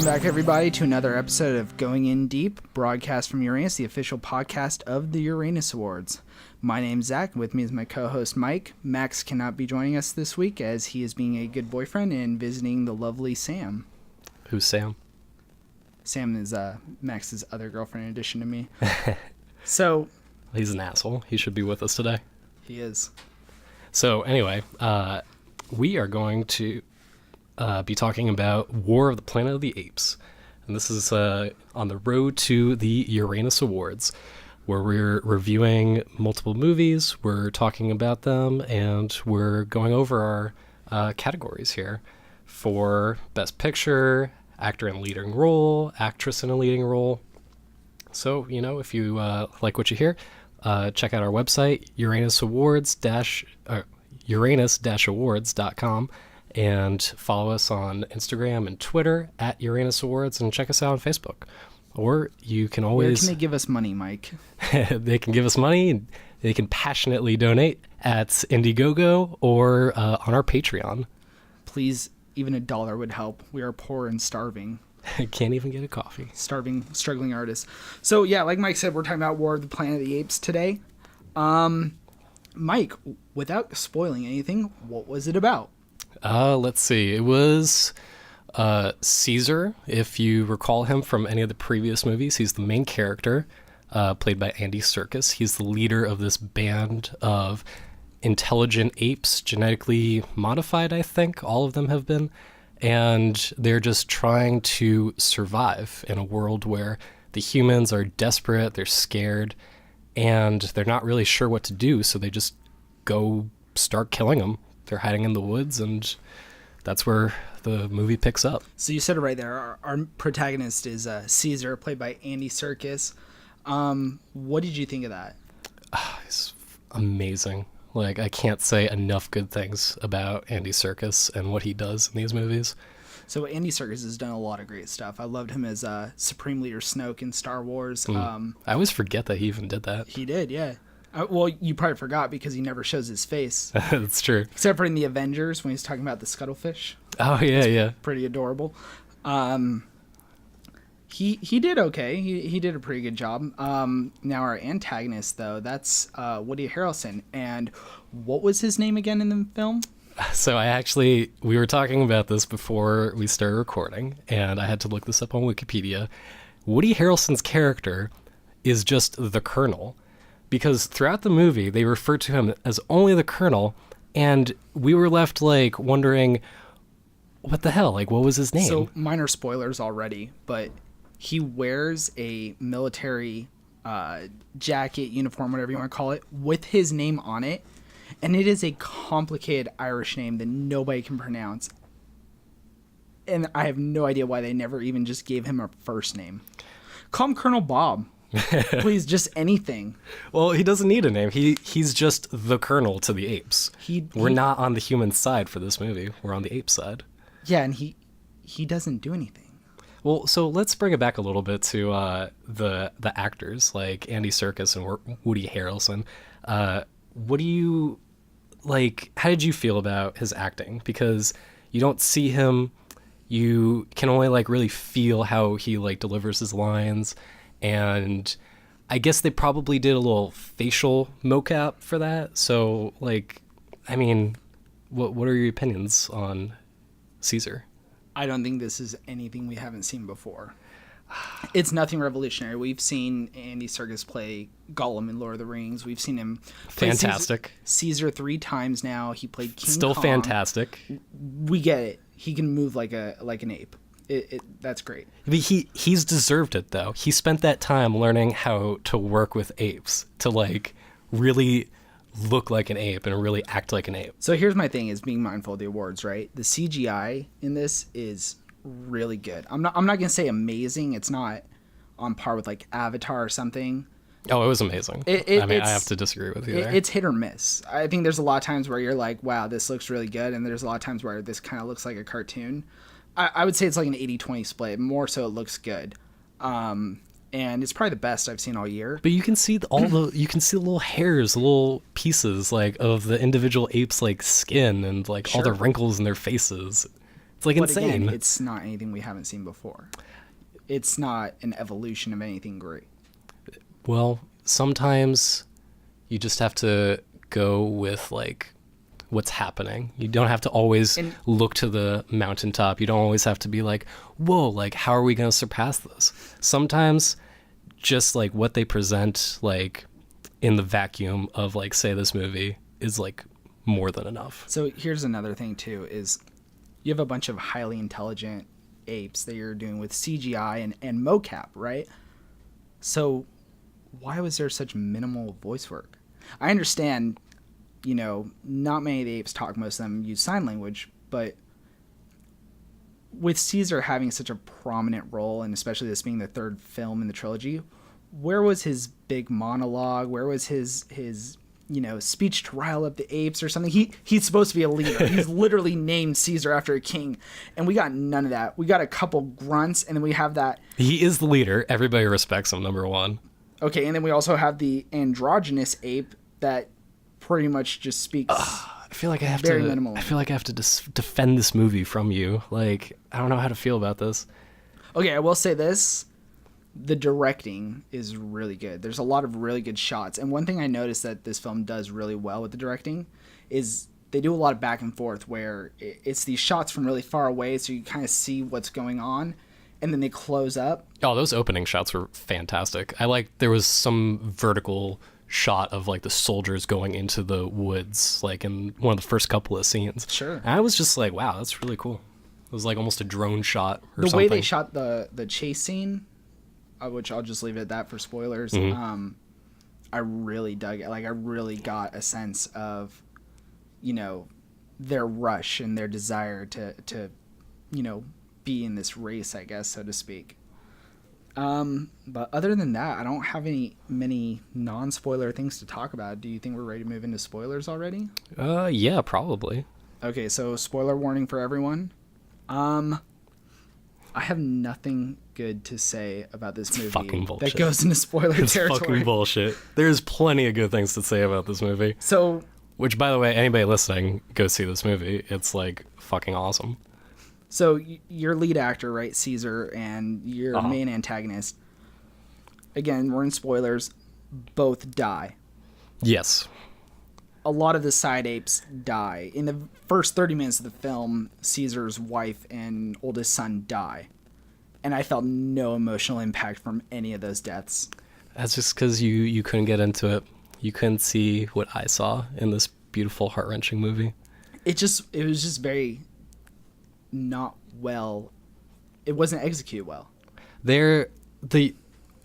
Welcome back, everybody, to another episode of Going In Deep, broadcast from Uranus, the official podcast of the Uranus Awards. My name's Zach, and with me is my co-host Mike. Max cannot be joining us this week as he is being a good boyfriend and visiting the lovely Sam. Who's Sam? Sam is Max's other girlfriend in addition to me. So... He's an asshole. He should be with us today. He is. So anyway, we are going to be talking about War of the Planet of the Apes. And this is on the road to the Uranus Awards, where we're reviewing multiple movies, we're talking about them, and we're going over our categories here for Best Picture, Actor in a Leading Role, Actress in a Leading Role. So, you know, if you like what you hear, check out our website, uranus-awards.com, and follow us on Instagram and Twitter at Uranus Awards, and check us out on Facebook. Or you can always... Where can they give us money, Mike? They can give us money. They can passionately donate at Indiegogo or on our Patreon. Please, even $1 would help. We are poor and starving. Can't even get a coffee. Starving, struggling artists. So, yeah, like Mike said, we're talking about War of the Planet of the Apes today. Mike, without spoiling anything, what was it about? Let's see. It was Caesar. If you recall him from any of the previous movies, he's the main character, played by Andy Serkis. He's the leader of this band of intelligent apes, genetically modified, I think. All of them have been. And they're just trying to survive in a world where the humans are desperate, they're scared, and they're not really sure what to do, so they just go start killing them. They're hiding in the woods, and that's where the movie picks up. So you said it right there. Our protagonist is Caesar, played by Andy Serkis. What did you think of that? It's amazing. Like, I can't say enough good things about Andy Serkis and what he does in these movies. So Andy Serkis has done a lot of great stuff. I loved him as Supreme Leader Snoke in Star Wars. I always forget that he even did that. He did, yeah. Well, you probably forgot because he never shows his face. That's true. Except for in the Avengers when he's talking about the Scuttlefish. Oh, yeah, yeah. Pretty adorable. He did okay. He did a pretty good job. Now our antagonist, though, that's Woody Harrelson. And what was his name again in the film? So we were talking about this before we started recording, and I had to look this up on Wikipedia. Woody Harrelson's character is just the Colonel, because throughout the movie, they refer to him as only the Colonel, and we were left, like, wondering, what the hell? Like, what was his name? So, minor spoilers already, but... He wears a military jacket, uniform, whatever you want to call it, with his name on it. And it is a complicated Irish name that nobody can pronounce. And I have no idea why they never even just gave him a first name. Call him Colonel Bob. Please, just anything. Well, he doesn't need a name. He's just the Colonel to the apes. We're not on the human side for this movie. We're on the ape side. Yeah, and he doesn't do anything. Well, so let's bring it back a little bit to the actors like Andy Serkis and Woody Harrelson. What do you like? How did you feel about his acting? Because you don't see him, you can only like really feel how he like delivers his lines, and I guess they probably did a little facial mocap for that. So, like, I mean, what are your opinions on Caesar? I don't think this is anything we haven't seen before. It's nothing revolutionary. We've seen Andy Serkis play Gollum in Lord of the Rings. We've seen him play fantastic Caesar 3 times now. He played King Still Kong. Fantastic. We get it. He can move like an ape. That's great. But he's deserved it, though. He spent that time learning how to work with apes to like really look like an ape and really act like an ape. So here's my thing: is being mindful of the awards, right? The CGI in this is really good. I'm not gonna say amazing. It's not on par with like Avatar or something. Oh, it was amazing. I have to disagree with you there. It's hit or miss. I think there's a lot of times where you're like, wow, this looks really good, and there's a lot of times where this kind of looks like a cartoon. I would say it's like an 80-20 split. More so it looks good. And it's probably the best I've seen all year. But you can see the little hairs, the little pieces like of the individual apes' like skin and like all the wrinkles in their faces. It's like But insane. again, it's not anything we haven't seen before. It's not an evolution of anything great. Well, sometimes you just have to go with like what's happening. You don't have to always look to the mountaintop. You don't always have to be like, whoa, like how are we going to surpass this? Sometimes just like what they present like in the vacuum of like say this movie is like more than enough. So here's another thing too is you have a bunch of highly intelligent apes that you're doing with CGI and mocap, right? So why was there such minimal voice work? I understand, you know, not many of the apes talk, most of them use sign language, but with Caesar having such a prominent role, and especially this being the third film in the trilogy, where was his big monologue? Where was his you know, speech to rile up the apes or something? He's supposed to be a leader. He's literally named Caesar after a king, and we got none of that. We got a couple grunts, and then we have that. He is the leader. Everybody respects him, number one. Okay, and then we also have the androgynous ape that pretty much just speaks. I feel like I have very to. minimal. I feel like I have to defend this movie from you. Like I don't know how to feel about this. Okay, I will say this. The directing is really good. There's a lot of really good shots. And one thing I noticed that this film does really well with the directing is they do a lot of back and forth where it's these shots from really far away so you kind of see what's going on, and then they close up. Oh, those opening shots were fantastic. I like there was some vertical shot of like the soldiers going into the woods like in one of the first couple of scenes. Sure. And I was just like, wow, that's really cool. It was like almost a drone shot or The something. way they shot the chase scene, which I'll just leave it at that for spoilers. I really dug it. Like I really got a sense of, you know, their rush and their desire to, you know, be in this race, I guess, so to speak. But other than that, I don't have many non-spoiler things to talk about. Do you think we're ready to move into spoilers already? Yeah, probably. Okay, so spoiler warning for everyone. I have nothing good to say about this movie fucking bullshit. that goes into spoiler It's territory. fucking bullshit. There's plenty of good things to say about this movie. So, Which, by the way, anybody listening, go see this movie. It's like fucking awesome. so your lead actor, right, Caesar, and your main antagonist. Again, we're in spoilers. Both die. Yes. A lot of the side apes die. In the first 30 minutes of the film, Caesar's wife and oldest son die. And I felt no emotional impact from any of those deaths. That's just because you couldn't get into it. You couldn't see what I saw in this beautiful, heart-wrenching movie. It was just very not well. It wasn't executed well.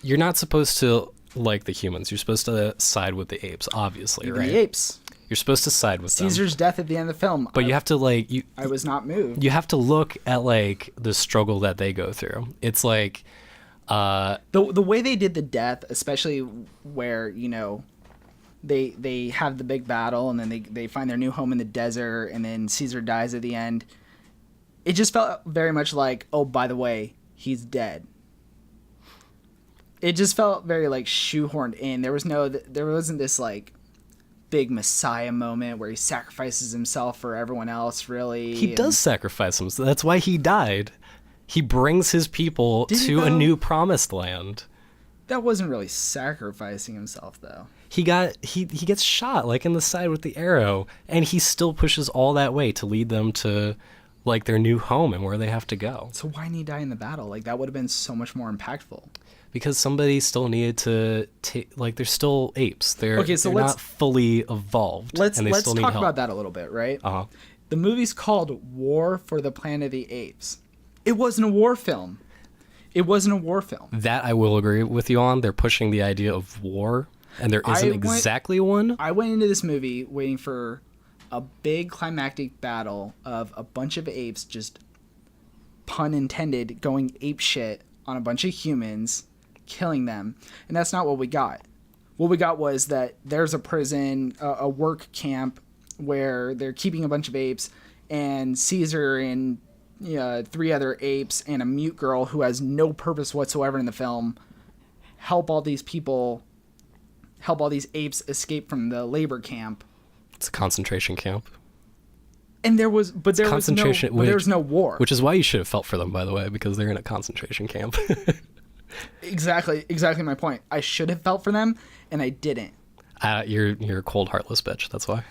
You're not supposed to like the humans. You're supposed to side with the apes, obviously, Even right? the apes. You're supposed to side with them. Caesar's death at the end of the film. But you have to like I was not moved. you have to look at like the struggle that they go through. It's like The way they did the death, especially where, you know, they have the big battle and then they find their new home in the desert and then Caesar dies at the end. It just felt very much like, oh, by the way, he's dead. It just felt very like shoehorned in. There wasn't this like big messiah moment where he sacrifices himself for everyone else, really. he does sacrifice himself. That's why he died. He brings his people Did he, to a though? new promised land. That wasn't really sacrificing himself, though. He gets shot like in the side with the arrow, and he still pushes all that way to lead them to like their new home and where they have to go. So why didn't he die in the battle? Like, that would have been so much more impactful. Because somebody still needed to take, like, they're still apes. They're So they're let's- not fully evolved. Let's and they still need talk help. about that a little bit, right? Uh-huh. The movie's called War for the Planet of the Apes. It wasn't a war film. It wasn't a war film. That I will agree with you on. They're pushing the idea of war, and there isn't exactly one. I went into this movie waiting for a big climactic battle of a bunch of apes, just pun intended, going ape shit on a bunch of humans, killing them. And that's not what we got. What we got was that there's a prison, a work camp where they're keeping a bunch of apes, and Caesar and 3 other apes and a mute girl who has no purpose whatsoever in the film help all these apes escape from the labor camp. It's a concentration camp. And there was, but there was no, concentration, but there was no war. Which is why you should have felt for them, by the way, because they're in a concentration camp. Exactly my point. I should have felt for them, and I didn't. You're a cold, heartless bitch. That's why.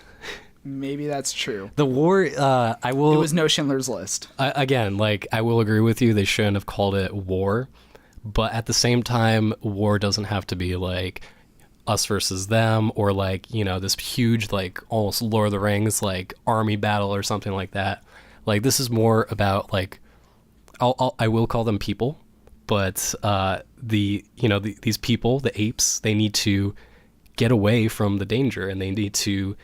Maybe that's true. The war, I will. It was no Schindler's List. Again, like, I will agree with you. They shouldn't have called it war, but at the same time, war doesn't have to be like us versus them, or like, you know, this huge, like, almost Lord of the Rings, like, army battle or something like that. Like, this is more about, like, I will call them people, but these people, the apes, they need to get away from the danger, and they need to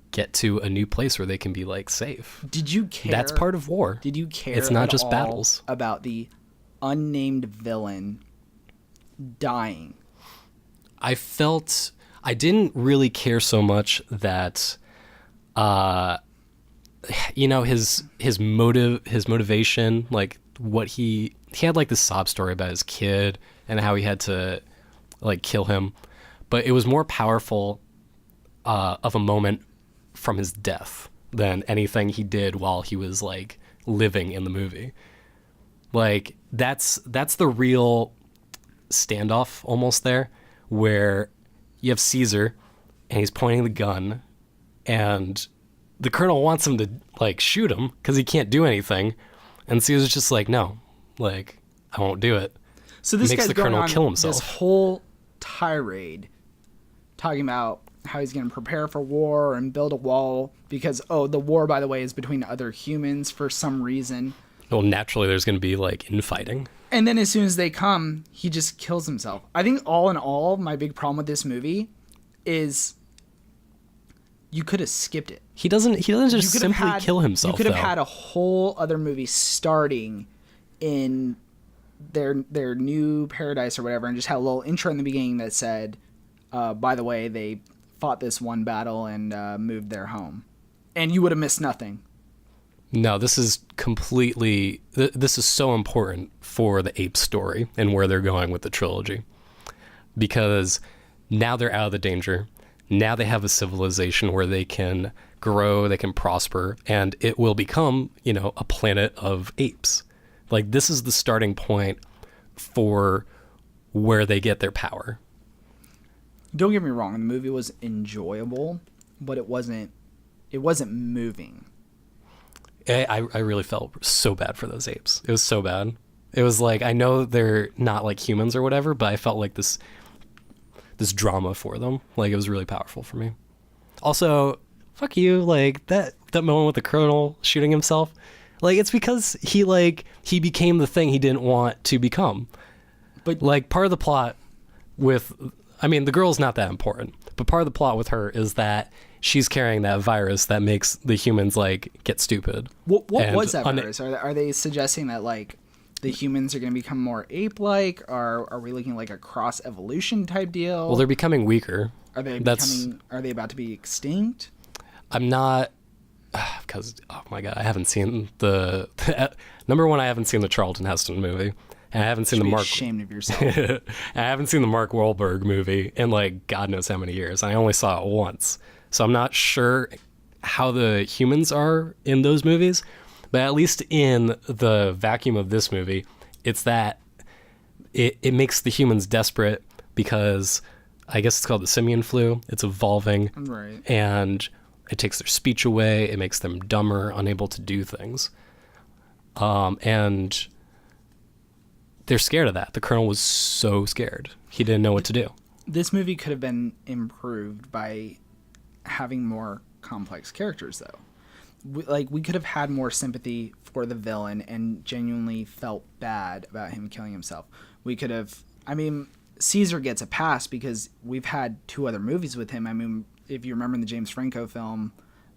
get to a new place where they can be, like, safe. Did you care? That's part of war. Did you care? It's not at just all battles. About the unnamed villain dying. I didn't really care so much that, his motivation, like, what he had, like, this sob story about his kid and how he had to, like, kill him, but it was more powerful of a moment from his death than anything he did while he was, like, living in the movie. Like, that's the real standoff almost there, where you have Caesar and he's pointing the gun, and the colonel wants him to, like, shoot him because he can't do anything, and Caesar's just like, no, like, I won't do it. So this Makes guy's the going colonel on kill himself. this whole tirade talking about how he's going to prepare for war and build a wall because, the war, by the way, is between other humans for some reason. Well, naturally there's going to be, like, infighting. And then as soon as they come, he just kills himself. I think all in all, my big problem with this movie is you could have skipped it. He doesn't just simply kill himself. You could have though. had a whole other movie starting in their new paradise or whatever, and just had a little intro in the beginning that said, by the way, they fought this one battle and moved their home. And you would have missed nothing. No, this is completely... This is so important for the ape story and where they're going with the trilogy. Because now they're out of the danger. Now they have a civilization where they can grow, they can prosper, and it will become, a planet of apes. Like, this is the starting point for where they get their power. Don't get me wrong, the movie was enjoyable, but it wasn't moving. I really felt so bad for those apes. It was so bad. It was like, I know they're not like humans or whatever, but I felt like this drama for them. Like, it was really powerful for me. Also, fuck you, like, that moment with the colonel shooting himself, like, it's because he became the thing he didn't want to become. But, like, part of the plot the girl's not that important, but part of the plot with her is that she's carrying that virus that makes the humans, like, get stupid. What was that virus? Are they suggesting that, like, the humans are going to become more ape-like? Are we looking like a cross-evolution type deal? Well, they're becoming weaker. Are they about to be extinct? I'm not, because, oh my God, I haven't seen number one, I haven't seen the Charlton Heston movie. And I haven't seen the Mark... ashamed of yourself. I haven't seen the Mark Wahlberg movie in, like, God knows how many years. I only saw it once. So I'm not sure how the humans are in those movies. But at least in the vacuum of this movie, it's that it makes the humans desperate because I guess it's called the simian flu. It's evolving. Right. And it takes their speech away. It makes them dumber, unable to do things. And they're scared of that. The colonel was so scared. He didn't know what to do. This movie could have been improved by having more complex characters, though. We could have had more sympathy for the villain and genuinely felt bad about him killing himself. We could have... Caesar gets a pass because we've had 2 other movies with him. If you remember in the James Franco film,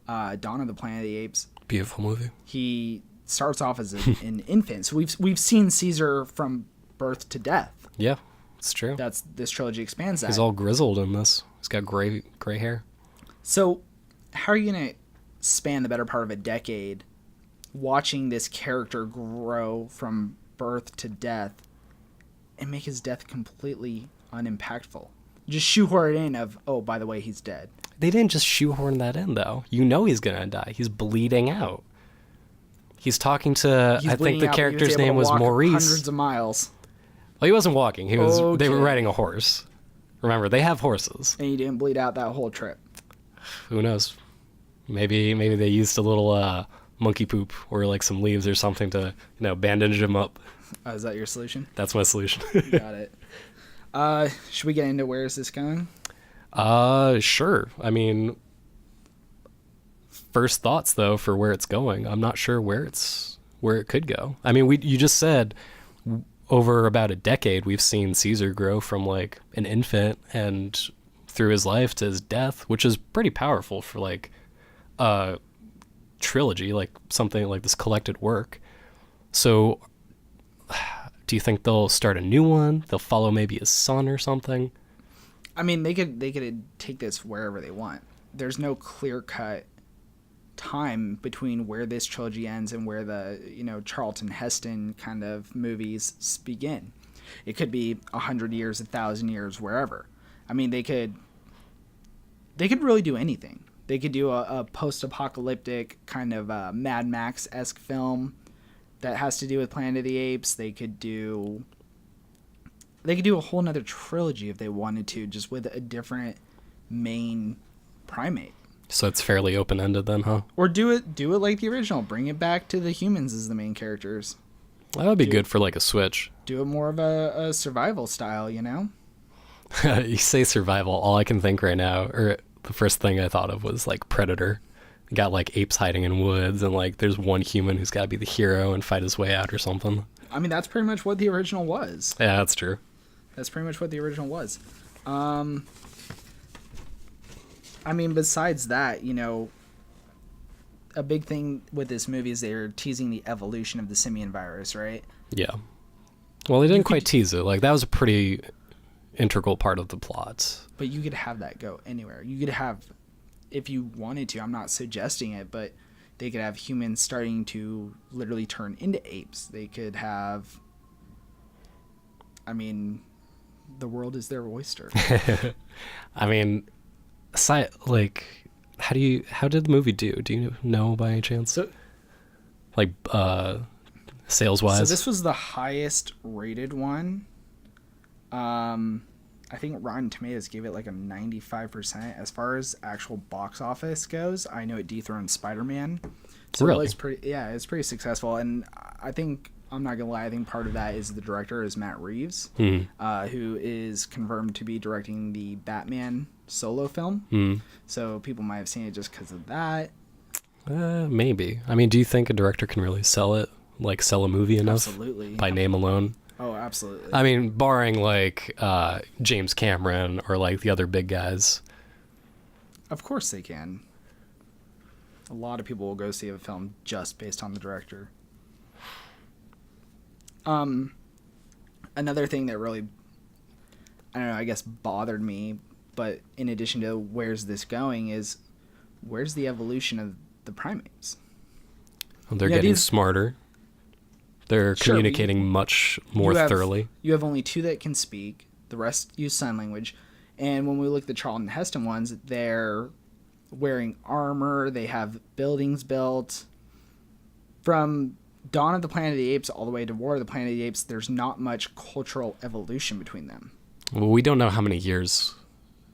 Dawn of the Planet of the Apes... Beautiful movie. He starts off as an infant. So we've seen Caesar from birth to death. Yeah, it's true. This trilogy expands that. He's all grizzled in this. He's got gray hair. So how are you going to span the better part of a decade watching this character grow from birth to death and make his death completely unimpactful? Just shoehorn it in of, oh, by the way, he's dead. they didn't just shoehorn that in though. You know he's gonna die. He's bleeding out. He's talking to. He's I think bleeding the out, but he character's able to name was walk Maurice. Hundreds of miles, Well, he wasn't walking. He was. They were Okay. riding a horse. Remember, they have horses. and he didn't bleed out that whole trip. Who knows? Maybe they used a little monkey poop or like some leaves or something to bandage him up. Is that your solution? That's my solution. Got it. Should we get into where is this going? Sure. I mean, first thoughts though for where it's going. I'm not sure where it could go. I mean, you just said over about a decade we've seen Caesar grow from like an infant and through his life to his death, which is pretty powerful for like a trilogy, like something like this collected work. So do you think they'll start a new one? They'll follow maybe his son or something? I mean, they could take this wherever they want. There's no clear cut time between where this trilogy ends and where the Charlton Heston kind of movies begin. It could be 100 years, 1,000 years, wherever. I mean, they could really do anything. They could do a post-apocalyptic kind of Mad Max-esque film that has to do with Planet of the Apes. They could do a whole nother trilogy if they wanted to, just with a different main primate. So it's fairly open-ended then, huh? Or do it like the original. Bring it back to the humans as the main characters. That would be good for like a switch. Do it more of a survival style, You say survival, all I can think right now, or the first thing I thought of was like Predator. You got like apes hiding in woods and like there's one human who's got to be the hero and fight his way out or something. I mean, that's pretty much what the original was. Yeah, that's true. That's pretty much what the original was. I mean, besides that, a big thing with this movie is they're teasing the evolution of the simian virus, right? Yeah. Well, they didn't quite tease it. Like, that was a pretty integral part of the plot. But you could have that go anywhere. You could have, if you wanted to, I'm not suggesting it, but they could have humans starting to literally turn into apes. They could have, I mean, the world is their oyster. I mean, like, how did the movie do? Do you know by any chance? So, like, sales wise? So this was the highest rated one. I think Rotten Tomatoes gave it like a 95%. As far as actual box office goes, I know it dethroned Spider-Man. So really? it's pretty successful. And I think, I'm not gonna lie, I think part of that is the director is Matt Reeves, who is confirmed to be directing the Batman solo film. So people might have seen it just because of that. Maybe. I mean, do you think a director can really sell it? Like, sell a movie enough? Absolutely. By name alone? Oh, absolutely. I mean, barring, like, James Cameron or, like, the other big guys. Of course they can. A lot of people will go see a film just based on the director. Another thing that really, I don't know, I guess bothered me, but in addition to where's this going, is where's the evolution of the primates? Well, they're getting smarter. They're communicating much more thoroughly. You have only 2 that can speak. The rest use sign language. And when we look at the Charlton Heston ones, they're wearing armor. They have buildings built. From Dawn of the Planet of the Apes all the way to War of the Planet of the Apes, there's not much cultural evolution between them. Well, we don't know how many years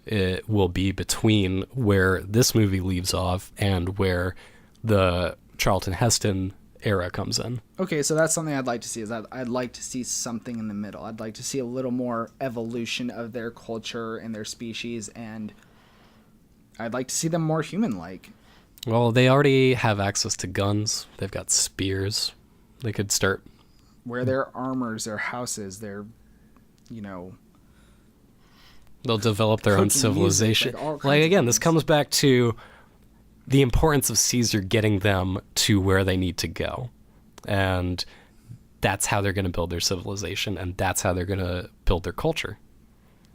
it will be between where this movie leaves off and where the Charlton Heston era comes in. Okay, so that's something I'd like to see. I'd like to see something in the middle. I'd like to see a little more evolution of their culture and their species, and I'd like to see them more human-like. Well, they already have access to guns. They've got spears. They could start where their armors, their houses, their, they'll develop their own civilization. Music, like again, this comes back to the importance of Caesar getting them to where they need to go. And that's how they're going to build their civilization, and that's how they're going to build their culture.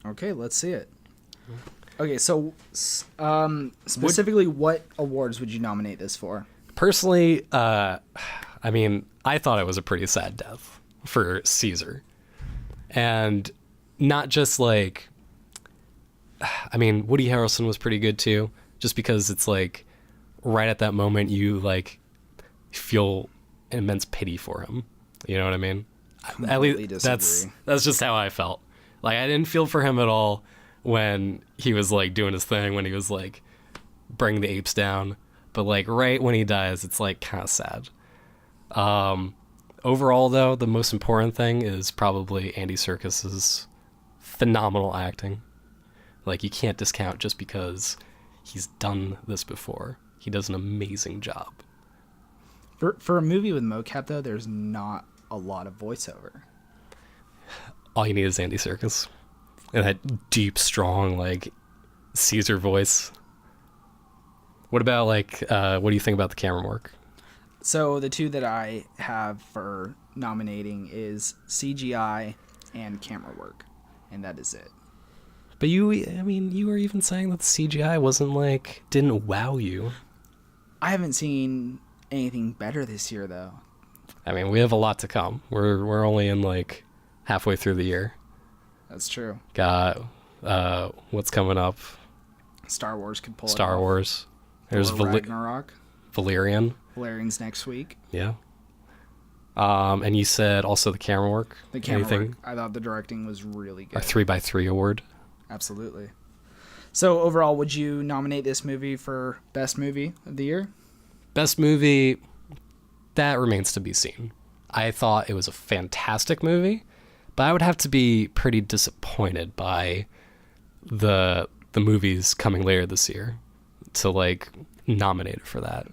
Okay, let's see it. Okay, so specifically, what awards would you nominate this for? Personally, I mean, I thought it was a pretty sad death for Caesar. And not just like, I mean, Woody Harrelson was pretty good too. just because it's like right at that moment you like feel immense pity for him. You know what I mean? At least that's just how I felt. Like I didn't feel for him at all when he was like doing his thing, when he was like bringing the apes down. But like right when he dies, it's like kind of sad. Overall, though, the most important thing is probably Andy Serkis's phenomenal acting. Like you can't discount just because he's done this before. He does an amazing job. For a movie with mocap, though, there's not a lot of voiceover. All you need is Andy Serkis and that deep, strong, like Caesar voice. What about like, what do you think about the camera work? So the two that I have for nominating is CGI and camera work, and that is it. But you were even saying that the CGI wasn't like, didn't wow you. I haven't seen anything better this year, though. I mean, we have a lot to come. We're only in like halfway through the year. That's true. Got what's coming up? Star Wars could pull it off. Star Wars. There's Ragnarok. Valerian. Valerian's next week. Yeah. And you said also the camera work. The camera work. I thought the directing was really good. Our 3x3 award. Absolutely. So overall, would you nominate this movie for best movie of the year? Best movie, that remains to be seen. I thought it was a fantastic movie, but I would have to be pretty disappointed by the movies coming later this year to like nominate it for that.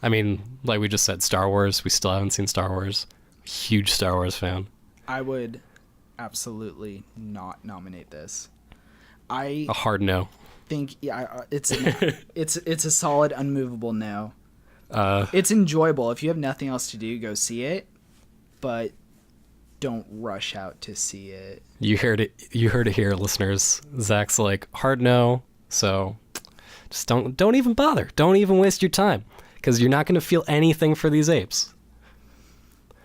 I mean, like we just said, Star Wars. We still haven't seen Star Wars. Huge Star Wars fan. I would absolutely not nominate this. A hard no. Think it's a solid unmovable no. It's enjoyable. If you have nothing else to do, go see it, but don't rush out to see it. You heard it here, listeners. Zach's like, hard no, so just don't even bother. Don't even waste your time, because you're not going to feel anything for these apes.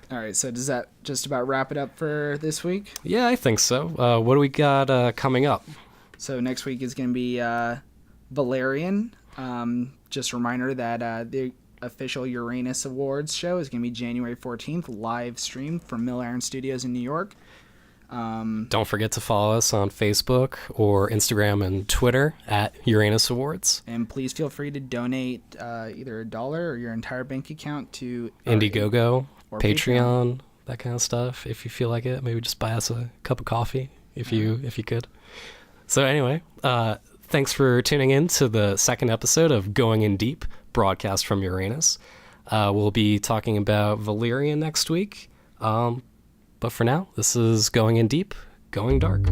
All right, so does that just about wrap it up for this week? Yeah, I think so. What do we got coming up? So next week is going to be Valerian. Just a reminder that the official Uranus Awards show is going to be January 14th, live streamed from Mill Iron Studios in New York. Don't forget to follow us on Facebook or Instagram and Twitter at Uranus Awards. And please feel free to donate either $1 or your entire bank account to Indiegogo, or Patreon, that kind of stuff. If you feel like it, maybe just buy us a cup of coffee if you could. So anyway, thanks for tuning in to the second episode of Going In Deep, broadcast from Uranus. We'll be talking about Valerian next week. But for now, this is Going In Deep, Going Dark.